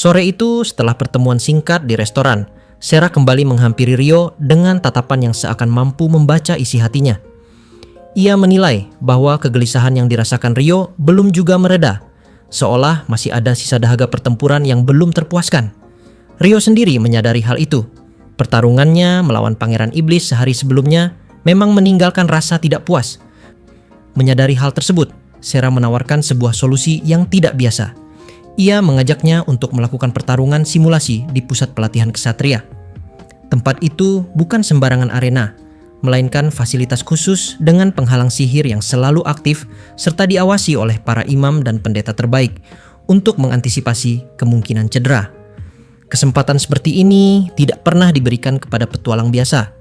Sore itu, setelah pertemuan singkat di restoran, Sera kembali menghampiri Rio dengan tatapan yang seakan mampu membaca isi hatinya. Ia menilai bahwa kegelisahan yang dirasakan Rio belum juga mereda, seolah masih ada sisa dahaga pertempuran yang belum terpuaskan. Rio sendiri menyadari hal itu. Pertarungannya melawan Pangeran Iblis sehari sebelumnya memang meninggalkan rasa tidak puas. Menyadari hal tersebut, Sera menawarkan sebuah solusi yang tidak biasa. Ia mengajaknya untuk melakukan pertarungan simulasi di pusat pelatihan ksatria. Tempat itu bukan sembarangan arena, melainkan fasilitas khusus dengan penghalang sihir yang selalu aktif serta diawasi oleh para imam dan pendeta terbaik untuk mengantisipasi kemungkinan cedera. Kesempatan seperti ini tidak pernah diberikan kepada petualang biasa.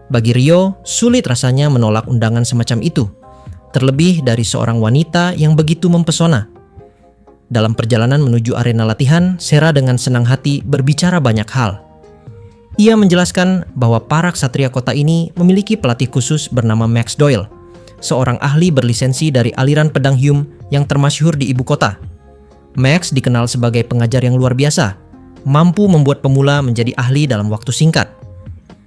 Bagi Rio, sulit rasanya menolak undangan semacam itu, terlebih dari seorang wanita yang begitu mempesona. Dalam perjalanan menuju arena latihan, Sera dengan senang hati berbicara banyak hal. Ia menjelaskan bahwa para ksatria kota ini memiliki pelatih khusus bernama Max Doyle, seorang ahli berlisensi dari aliran pedang Hume yang termasyhur di ibu kota. Max dikenal sebagai pengajar yang luar biasa, mampu membuat pemula menjadi ahli dalam waktu singkat.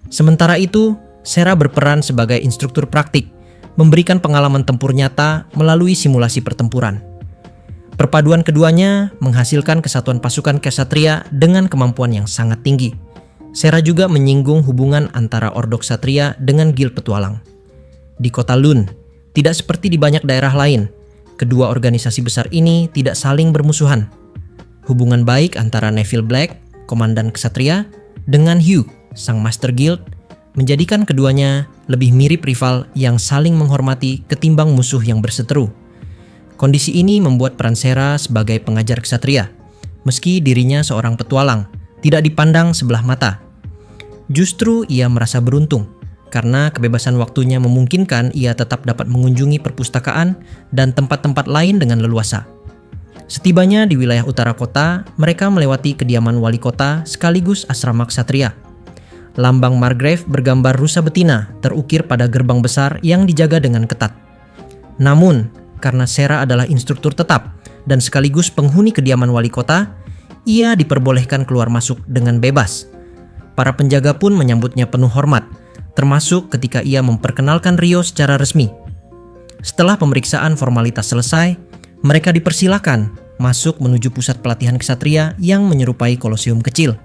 Sementara itu, Sera berperan sebagai instruktur praktik, memberikan pengalaman tempur nyata melalui simulasi pertempuran. Perpaduan keduanya menghasilkan kesatuan pasukan ksatria dengan kemampuan yang sangat tinggi. Sera juga menyinggung hubungan antara Ordo Ksatria dengan Guild Petualang. Di kota Lune, tidak seperti di banyak daerah lain, kedua organisasi besar ini tidak saling bermusuhan. Hubungan baik antara Neville Black, komandan ksatria, dengan Hugh, sang Master Guild, menjadikan keduanya lebih mirip rival yang saling menghormati ketimbang musuh yang berseteru. Kondisi ini membuat peran Sera sebagai pengajar ksatria, meski dirinya seorang petualang, tidak dipandang sebelah mata. Justru ia merasa beruntung, karena kebebasan waktunya memungkinkan ia tetap dapat mengunjungi perpustakaan dan tempat-tempat lain dengan leluasa. Setibanya di wilayah utara kota, mereka melewati kediaman wali kota sekaligus asrama ksatria. Lambang Margrave bergambar rusa betina terukir pada gerbang besar yang dijaga dengan ketat. Namun, karena Sera adalah instruktur tetap dan sekaligus penghuni kediaman wali kota, ia diperbolehkan keluar masuk dengan bebas. Para penjaga pun menyambutnya penuh hormat, termasuk ketika ia memperkenalkan Rio secara resmi. Setelah pemeriksaan formalitas selesai, mereka dipersilakan masuk menuju pusat pelatihan ksatria yang menyerupai koloseum kecil.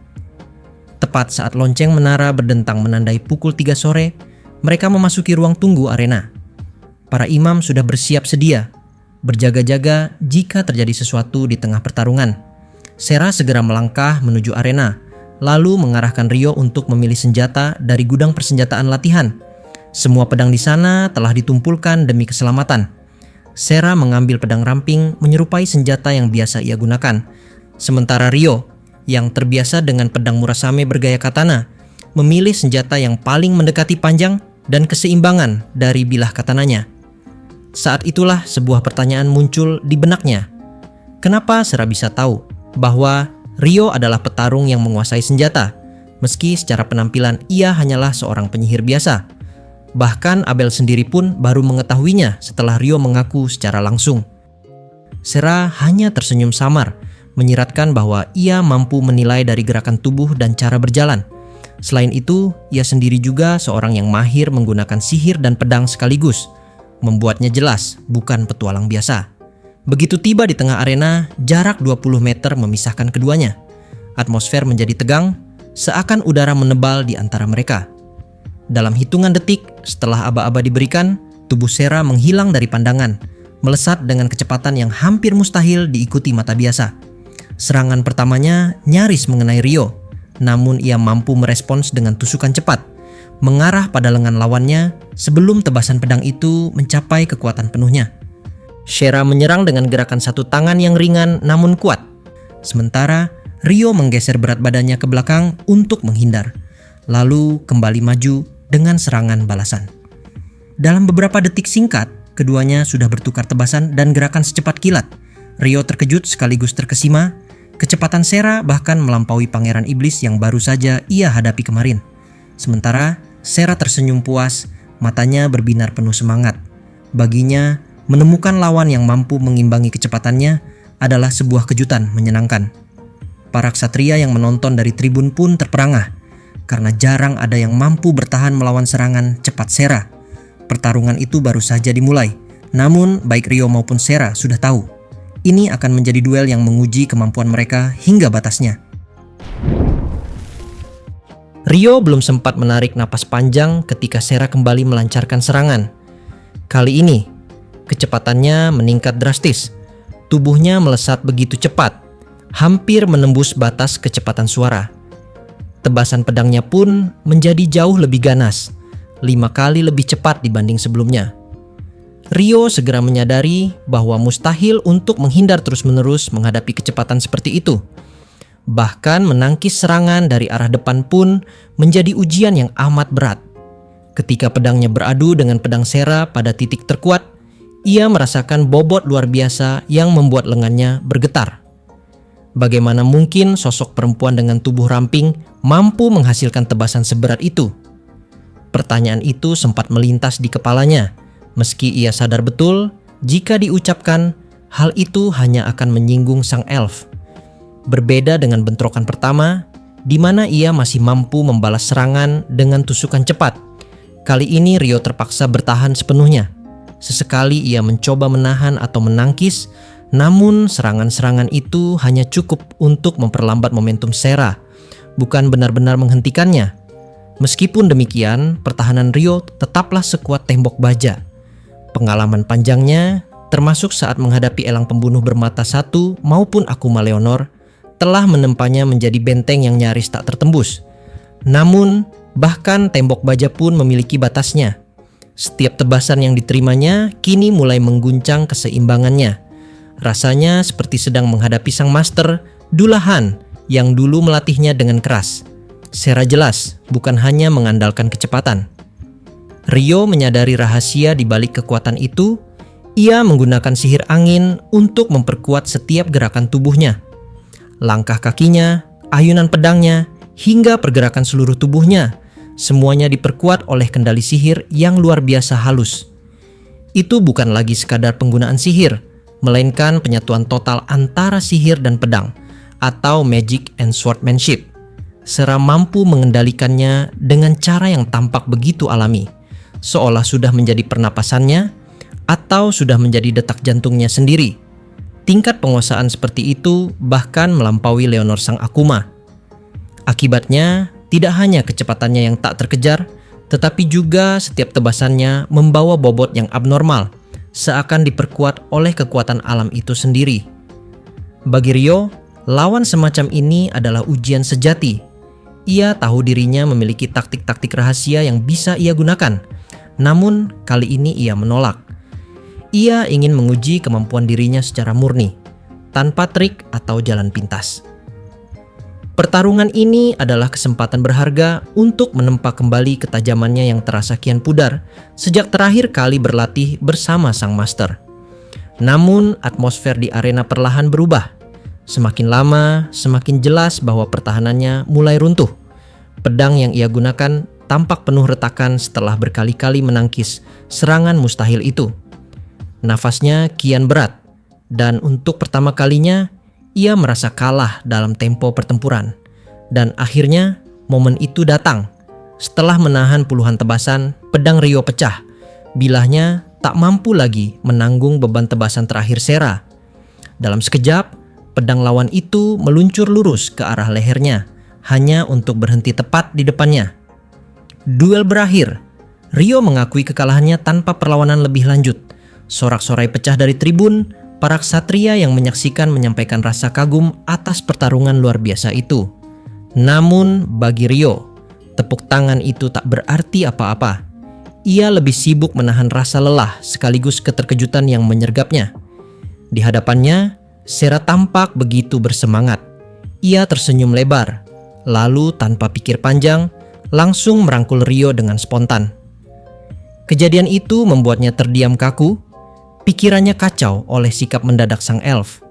Tepat saat lonceng menara berdentang menandai pukul 3 sore, mereka memasuki ruang tunggu arena. Para imam sudah bersiap sedia, berjaga-jaga jika terjadi sesuatu di tengah pertarungan. Sera segera melangkah menuju arena, lalu mengarahkan Rio untuk memilih senjata dari gudang persenjataan latihan. Semua pedang di sana telah ditumpulkan demi keselamatan. Sera mengambil pedang ramping menyerupai senjata yang biasa ia gunakan. Sementara Rio, yang terbiasa dengan pedang murasame bergaya katana, memilih senjata yang paling mendekati panjang dan keseimbangan dari bilah katananya. Saat itulah sebuah pertanyaan muncul di benaknya. Kenapa Sera bisa tahu bahwa Rio adalah petarung yang menguasai senjata, meski secara penampilan ia hanyalah seorang penyihir biasa? Bahkan Abel sendiri pun baru mengetahuinya setelah Rio mengaku secara langsung. Sera hanya tersenyum samar, menyiratkan bahwa ia mampu menilai dari gerakan tubuh dan cara berjalan. Selain itu, ia sendiri juga seorang yang mahir menggunakan sihir dan pedang sekaligus, membuatnya jelas bukan petualang biasa. Begitu tiba di tengah arena, jarak 20 meter memisahkan keduanya. Atmosfer menjadi tegang, seakan udara menebal di antara mereka. Dalam hitungan detik setelah aba-aba diberikan, tubuh Sera menghilang dari pandangan, melesat dengan kecepatan yang hampir mustahil diikuti mata biasa. Serangan pertamanya nyaris mengenai Rio, namun ia mampu merespons dengan tusukan cepat, mengarah pada lengan lawannya sebelum tebasan pedang itu mencapai kekuatan penuhnya. Sera menyerang dengan gerakan satu tangan yang ringan namun kuat. Sementara Rio menggeser berat badannya ke belakang untuk menghindar, lalu kembali maju dengan serangan balasan. Dalam beberapa detik singkat, keduanya sudah bertukar tebasan dan gerakan secepat kilat. Rio terkejut sekaligus terkesima. Kecepatan Sera bahkan melampaui Pangeran Iblis yang baru saja ia hadapi kemarin. Sementara Sera tersenyum puas, matanya berbinar penuh semangat. Baginya, menemukan lawan yang mampu mengimbangi kecepatannya adalah sebuah kejutan menyenangkan. Para ksatria yang menonton dari tribun pun terperangah, karena jarang ada yang mampu bertahan melawan serangan cepat Sera. Pertarungan itu baru saja dimulai, namun baik Ryo maupun Sera sudah tahu, ini akan menjadi duel yang menguji kemampuan mereka hingga batasnya. Ryo belum sempat menarik napas panjang ketika Sera kembali melancarkan serangan. Kali ini, kecepatannya meningkat drastis. Tubuhnya melesat begitu cepat, hampir menembus batas kecepatan suara. Tebasan pedangnya pun menjadi jauh lebih ganas, 5 kali lebih cepat dibanding sebelumnya. Ryo segera menyadari bahwa mustahil untuk menghindar terus-menerus menghadapi kecepatan seperti itu. Bahkan menangkis serangan dari arah depan pun menjadi ujian yang amat berat. Ketika pedangnya beradu dengan pedang Sera pada titik terkuat, ia merasakan bobot luar biasa yang membuat lengannya bergetar. Bagaimana mungkin sosok perempuan dengan tubuh ramping mampu menghasilkan tebasan seberat itu? Pertanyaan itu sempat melintas di kepalanya, meski ia sadar betul jika diucapkan, hal itu hanya akan menyinggung sang elf. Berbeda dengan bentrokan pertama, di mana ia masih mampu membalas serangan dengan tusukan cepat. Kali ini Ryo terpaksa bertahan sepenuhnya. Sesekali ia mencoba menahan atau menangkis, namun serangan-serangan itu hanya cukup untuk memperlambat momentum Sera, bukan benar-benar menghentikannya. Meskipun demikian, pertahanan Ryo tetaplah sekuat tembok baja. Pengalaman panjangnya, termasuk saat menghadapi elang pembunuh bermata satu maupun Akuma Leonor, telah menempanya menjadi benteng yang nyaris tak tertembus. Namun, bahkan tembok baja pun memiliki batasnya. Setiap tebasan yang diterimanya kini mulai mengguncang keseimbangannya. Rasanya seperti sedang menghadapi sang master, Dullahan, yang dulu melatihnya dengan keras. Sera jelas bukan hanya mengandalkan kecepatan. Ryo menyadari rahasia di balik kekuatan itu. Ia menggunakan sihir angin untuk memperkuat setiap gerakan tubuhnya. Langkah kakinya, ayunan pedangnya, hingga pergerakan seluruh tubuhnya, semuanya diperkuat oleh kendali sihir yang luar biasa halus. Itu bukan lagi sekadar penggunaan sihir, melainkan penyatuan total antara sihir dan pedang, atau magic and swordsmanship. Sera mampu mengendalikannya dengan cara yang tampak begitu alami, seolah sudah menjadi pernapasannya atau sudah menjadi detak jantungnya sendiri. Tingkat penguasaan seperti itu bahkan melampaui Leonor sang Akuma. Akibatnya, tidak hanya kecepatannya yang tak terkejar, tetapi juga setiap tebasannya membawa bobot yang abnormal, seakan diperkuat oleh kekuatan alam itu sendiri. Bagi Ryo, lawan semacam ini adalah ujian sejati. Ia tahu dirinya memiliki taktik-taktik rahasia yang bisa ia gunakan, namun kali ini ia menolak. Ia ingin menguji kemampuan dirinya secara murni, tanpa trik atau jalan pintas. Pertarungan ini adalah kesempatan berharga untuk menempa kembali ketajamannya yang terasa kian pudar sejak terakhir kali berlatih bersama sang master. Namun, atmosfer di arena perlahan berubah. Semakin lama, semakin jelas bahwa pertahanannya mulai runtuh. Pedang yang ia gunakan tampak penuh retakan setelah berkali-kali menangkis serangan mustahil itu. Nafasnya kian berat, dan untuk pertama kalinya ia merasa kalah dalam tempo pertempuran. Dan akhirnya momen itu datang. Setelah menahan puluhan tebasan, pedang Ryo pecah. Bilahnya tak mampu lagi menanggung beban tebasan terakhir Sera. Dalam sekejap, pedang lawan itu meluncur lurus ke arah lehernya, hanya untuk berhenti tepat di depannya. Duel berakhir. Ryo mengakui kekalahannya tanpa perlawanan lebih lanjut. Sorak-sorai pecah dari tribun. Para ksatria yang menyaksikan menyampaikan rasa kagum atas pertarungan luar biasa itu. Namun bagi Ryo, tepuk tangan itu tak berarti apa-apa. Ia lebih sibuk menahan rasa lelah sekaligus keterkejutan yang menyergapnya. Di hadapannya, Sera tampak begitu bersemangat. Ia tersenyum lebar, lalu tanpa pikir panjang, langsung merangkul Ryo dengan spontan. Kejadian itu membuatnya terdiam kaku. Pikirannya kacau oleh sikap mendadak sang elf.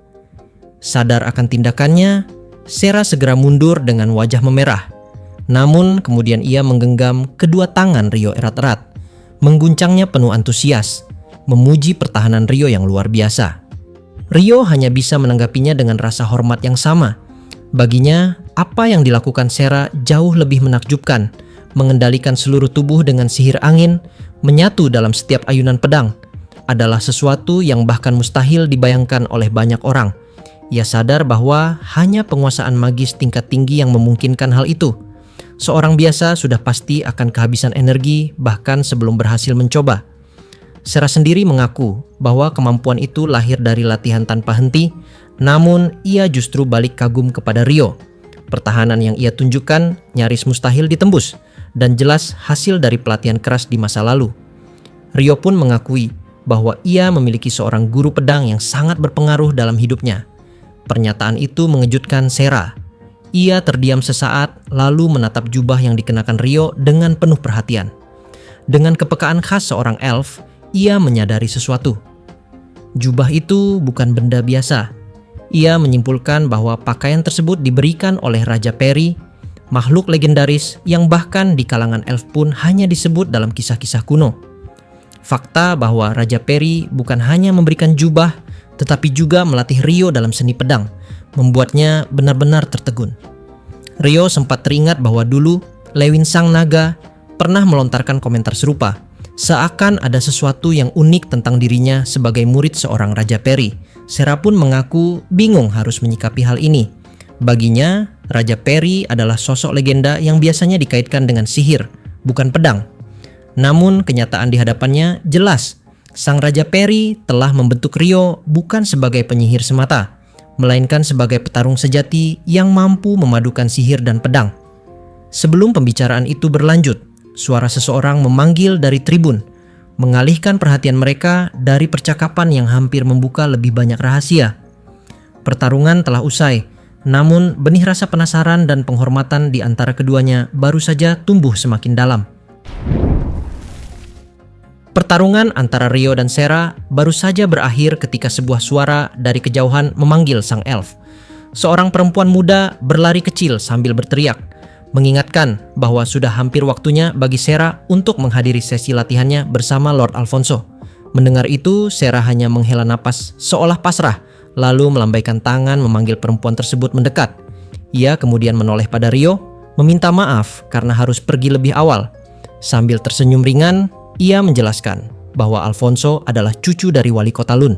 Sadar akan tindakannya, Sera segera mundur dengan wajah memerah. Namun kemudian ia menggenggam kedua tangan Ryo erat-erat, mengguncangnya penuh antusias, memuji pertahanan Ryo yang luar biasa. Ryo hanya bisa menanggapinya dengan rasa hormat yang sama, Baginya, apa yang dilakukan Sera jauh lebih menakjubkan, mengendalikan seluruh tubuh dengan sihir angin, menyatu dalam setiap ayunan pedang, adalah sesuatu yang bahkan mustahil dibayangkan oleh banyak orang. Ia sadar bahwa hanya penguasaan magis tingkat tinggi yang memungkinkan hal itu. Seorang biasa sudah pasti akan kehabisan energi bahkan sebelum berhasil mencoba. Sera sendiri mengaku bahwa kemampuan itu lahir dari latihan tanpa henti, namun ia justru balik kagum kepada Ryo. Pertahanan yang ia tunjukkan nyaris mustahil ditembus dan jelas hasil dari pelatihan keras di masa lalu. Ryo pun mengakui bahwa ia memiliki seorang guru pedang yang sangat berpengaruh dalam hidupnya. Pernyataan itu mengejutkan Sera. Ia terdiam sesaat lalu menatap jubah yang dikenakan Ryo dengan penuh perhatian. Dengan kepekaan khas seorang elf, ia menyadari sesuatu. Jubah itu bukan benda biasa. Ia menyimpulkan bahwa pakaian tersebut diberikan oleh Raja Peri, makhluk legendaris yang bahkan di kalangan elf pun hanya disebut dalam kisah-kisah kuno. Fakta bahwa Raja Peri bukan hanya memberikan jubah, tetapi juga melatih Ryo dalam seni pedang, membuatnya benar-benar tertegun. Ryo sempat teringat bahwa dulu Lewin Sang Naga pernah melontarkan komentar serupa, seakan ada sesuatu yang unik tentang dirinya sebagai murid seorang Raja Peri. Sera pun mengaku bingung harus menyikapi hal ini. Baginya, Raja Peri adalah sosok legenda yang biasanya dikaitkan dengan sihir, bukan pedang. Namun kenyataan di hadapannya jelas. Sang Raja Peri telah membentuk Ryo bukan sebagai penyihir semata, melainkan sebagai petarung sejati yang mampu memadukan sihir dan pedang. Sebelum pembicaraan itu berlanjut, suara seseorang memanggil dari tribun, mengalihkan perhatian mereka dari percakapan yang hampir membuka lebih banyak rahasia. Pertarungan telah usai, namun benih rasa penasaran dan penghormatan di antara keduanya baru saja tumbuh semakin dalam. Pertarungan antara Ryo dan Sera baru saja berakhir ketika sebuah suara dari kejauhan memanggil sang elf. Seorang perempuan muda berlari kecil sambil berteriak, mengingatkan bahwa sudah hampir waktunya bagi Sera untuk menghadiri sesi latihannya bersama Lord Alfonso. Mendengar itu, Sera hanya menghela napas seolah pasrah, lalu melambaikan tangan memanggil perempuan tersebut mendekat. Ia kemudian menoleh pada Ryo, meminta maaf karena harus pergi lebih awal. Sambil tersenyum ringan, ia menjelaskan bahwa Alfonso adalah cucu dari wali kota Lun.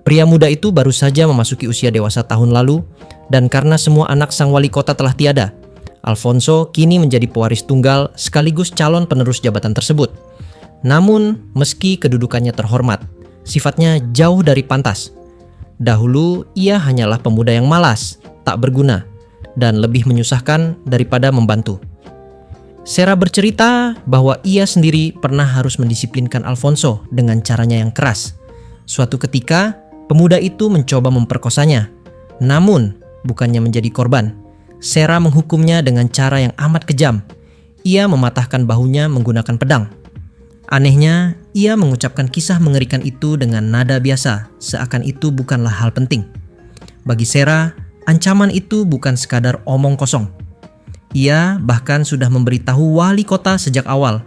Pria muda itu baru saja memasuki usia dewasa tahun lalu, dan karena semua anak sang wali kota telah tiada, Alfonso kini menjadi pewaris tunggal sekaligus calon penerus jabatan tersebut. Namun, meski kedudukannya terhormat, sifatnya jauh dari pantas. Dahulu, ia hanyalah pemuda yang malas, tak berguna, dan lebih menyusahkan daripada membantu. Sera bercerita bahwa ia sendiri pernah harus mendisiplinkan Alfonso dengan caranya yang keras. Suatu ketika, pemuda itu mencoba memperkosanya. Namun, bukannya menjadi korban, Sera menghukumnya dengan cara yang amat kejam. Ia mematahkan bahunya menggunakan pedang. Anehnya, ia mengucapkan kisah mengerikan itu dengan nada biasa, seakan itu bukanlah hal penting. Bagi Sera, ancaman itu bukan sekadar omong kosong. Ia bahkan sudah memberitahu wali kota sejak awal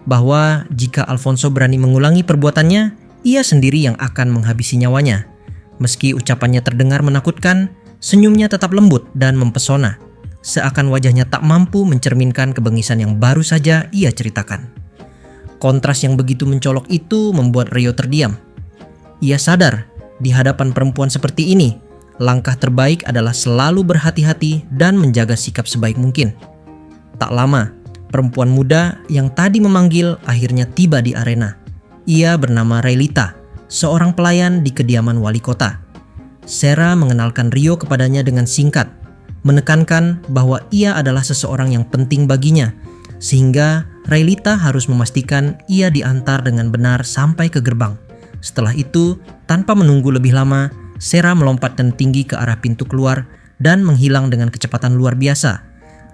bahwa jika Alfonso berani mengulangi perbuatannya, ia sendiri yang akan menghabisi nyawanya. Meski ucapannya terdengar menakutkan, senyumnya tetap lembut dan mempesona, seakan wajahnya tak mampu mencerminkan kebengisan yang baru saja ia ceritakan. Kontras yang begitu mencolok itu membuat Ryo terdiam. Ia sadar, di hadapan perempuan seperti ini, langkah terbaik adalah selalu berhati-hati dan menjaga sikap sebaik mungkin. Tak lama, perempuan muda yang tadi memanggil akhirnya tiba di arena. Ia bernama Raelita, seorang pelayan di kediaman wali kota. Sera mengenalkan Ryo kepadanya dengan singkat, menekankan bahwa ia adalah seseorang yang penting baginya, sehingga Raelita harus memastikan ia diantar dengan benar sampai ke gerbang. Setelah itu, tanpa menunggu lebih lama, Sera melompat dan tinggi ke arah pintu keluar dan menghilang dengan kecepatan luar biasa.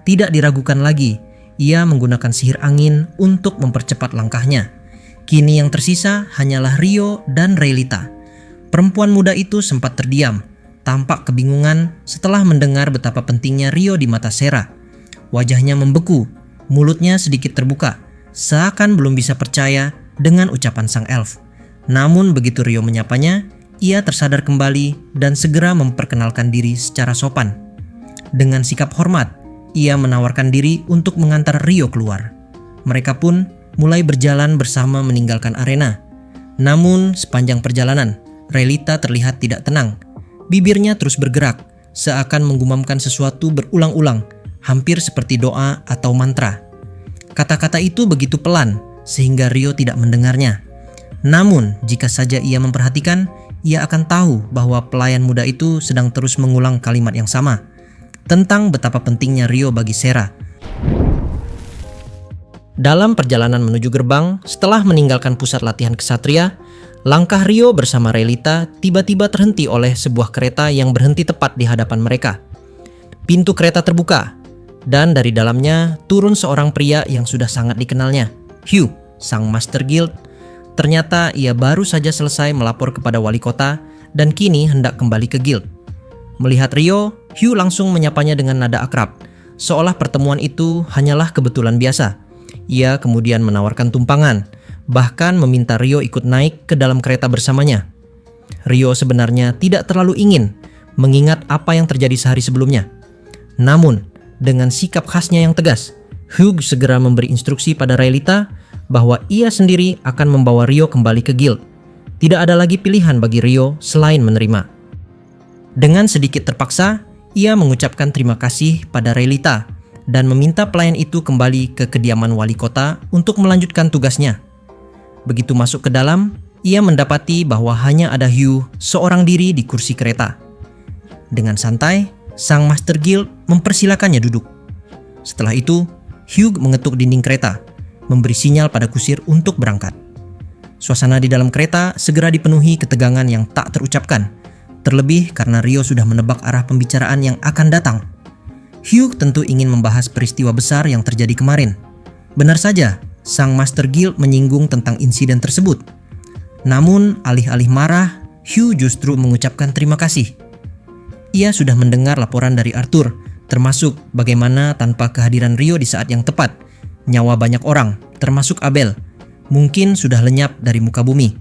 Tidak diragukan lagi, ia menggunakan sihir angin untuk mempercepat langkahnya. Kini yang tersisa hanyalah Ryo dan Raelita. Perempuan muda itu sempat terdiam, tampak kebingungan setelah mendengar betapa pentingnya Ryo di mata Sera. Wajahnya membeku, mulutnya sedikit terbuka, seakan belum bisa percaya dengan ucapan sang elf. Namun begitu Ryo menyapanya, ia tersadar kembali dan segera memperkenalkan diri secara sopan. Dengan sikap hormat, ia menawarkan diri untuk mengantar Rio keluar. Mereka pun mulai berjalan bersama meninggalkan arena. Namun sepanjang perjalanan, Relita terlihat tidak tenang. Bibirnya terus bergerak, seakan menggumamkan sesuatu berulang-ulang, hampir seperti doa atau mantra. Kata-kata itu begitu pelan, sehingga Rio tidak mendengarnya. Namun, jika saja ia memperhatikan, ia akan tahu bahwa pelayan muda itu sedang terus mengulang kalimat yang sama, tentang betapa pentingnya Rio bagi Sera. Dalam perjalanan menuju gerbang, setelah meninggalkan pusat latihan kesatria, langkah Rio bersama Relita tiba-tiba terhenti oleh sebuah kereta yang berhenti tepat di hadapan mereka. Pintu kereta terbuka, dan dari dalamnya turun seorang pria yang sudah sangat dikenalnya, Hugh, sang Master Guild. Ternyata ia baru saja selesai melapor kepada wali kota dan kini hendak kembali ke guild. Melihat Rio, Hugh langsung menyapanya dengan nada akrab, seolah pertemuan itu hanyalah kebetulan biasa. Ia kemudian menawarkan tumpangan, bahkan meminta Rio ikut naik ke dalam kereta bersamanya. Rio sebenarnya tidak terlalu ingin, mengingat apa yang terjadi sehari sebelumnya. Namun, dengan sikap khasnya yang tegas, Hugh segera memberi instruksi pada Relita bahwa ia sendiri akan membawa Rio kembali ke guild. Tidak ada lagi pilihan bagi Rio selain menerima. Dengan sedikit terpaksa, ia mengucapkan terima kasih pada Relita dan meminta pelayan itu kembali ke kediaman wali kota untuk melanjutkan tugasnya. Begitu masuk ke dalam, ia mendapati bahwa hanya ada Hugh seorang diri di kursi kereta. Dengan santai, sang Master Guild mempersilakannya duduk. Setelah itu, Hugh mengetuk dinding kereta, memberi sinyal pada kusir untuk berangkat. Suasana di dalam kereta segera dipenuhi ketegangan yang tak terucapkan, terlebih karena Rio sudah menebak arah pembicaraan yang akan datang. Hugh tentu ingin membahas peristiwa besar yang terjadi kemarin. Benar saja, sang Master Guild menyinggung tentang insiden tersebut. Namun, alih-alih marah, Hugh justru mengucapkan terima kasih. Ia sudah mendengar laporan dari Arthur, termasuk bagaimana tanpa kehadiran Rio di saat yang tepat, nyawa banyak orang, termasuk Abel, mungkin sudah lenyap dari muka bumi.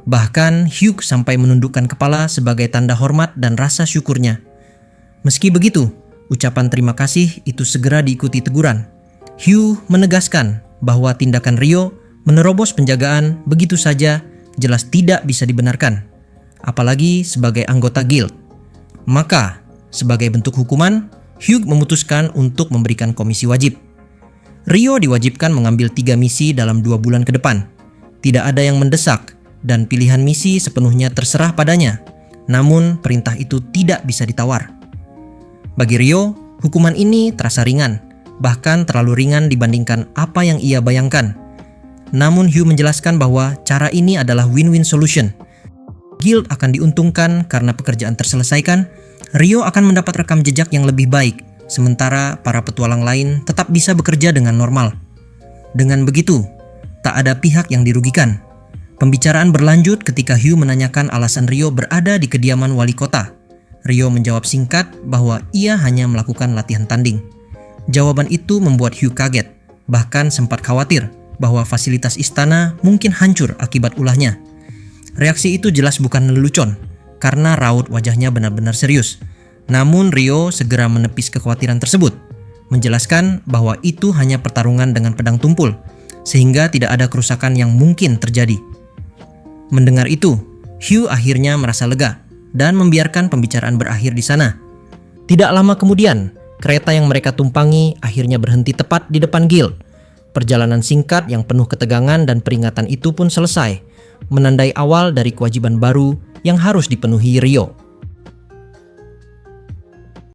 Bahkan Hugh sampai menundukkan kepala sebagai tanda hormat dan rasa syukurnya. Meski begitu, ucapan terima kasih itu segera diikuti teguran. Hugh menegaskan bahwa tindakan Rio menerobos penjagaan begitu saja jelas tidak bisa dibenarkan, apalagi sebagai anggota guild. Maka, sebagai bentuk hukuman, Hugh memutuskan untuk memberikan komisi wajib. Rio diwajibkan mengambil 3 misi dalam 2 bulan ke depan. Tidak ada yang mendesak, dan pilihan misi sepenuhnya terserah padanya. Namun perintah itu tidak bisa ditawar. Bagi Rio, hukuman ini terasa ringan, bahkan terlalu ringan dibandingkan apa yang ia bayangkan. Namun Hugh menjelaskan bahwa cara ini adalah win-win solution. Guild akan diuntungkan karena pekerjaan terselesaikan, Rio akan mendapat rekam jejak yang lebih baik, sementara para petualang lain tetap bisa bekerja dengan normal. Dengan begitu, tak ada pihak yang dirugikan. Pembicaraan berlanjut ketika Hugh menanyakan alasan Rio berada di kediaman wali kota. Rio menjawab singkat bahwa ia hanya melakukan latihan tanding. Jawaban itu membuat Hugh kaget, bahkan sempat khawatir bahwa fasilitas istana mungkin hancur akibat ulahnya. Reaksi itu jelas bukan lelucon, karena raut wajahnya benar-benar serius. Namun Rio segera menepis kekhawatiran tersebut, menjelaskan bahwa itu hanya pertarungan dengan pedang tumpul, sehingga tidak ada kerusakan yang mungkin terjadi. Mendengar itu, Hugh akhirnya merasa lega dan membiarkan pembicaraan berakhir di sana. Tidak lama kemudian, kereta yang mereka tumpangi akhirnya berhenti tepat di depan guild. Perjalanan singkat yang penuh ketegangan dan peringatan itu pun selesai, menandai awal dari kewajiban baru yang harus dipenuhi Rio.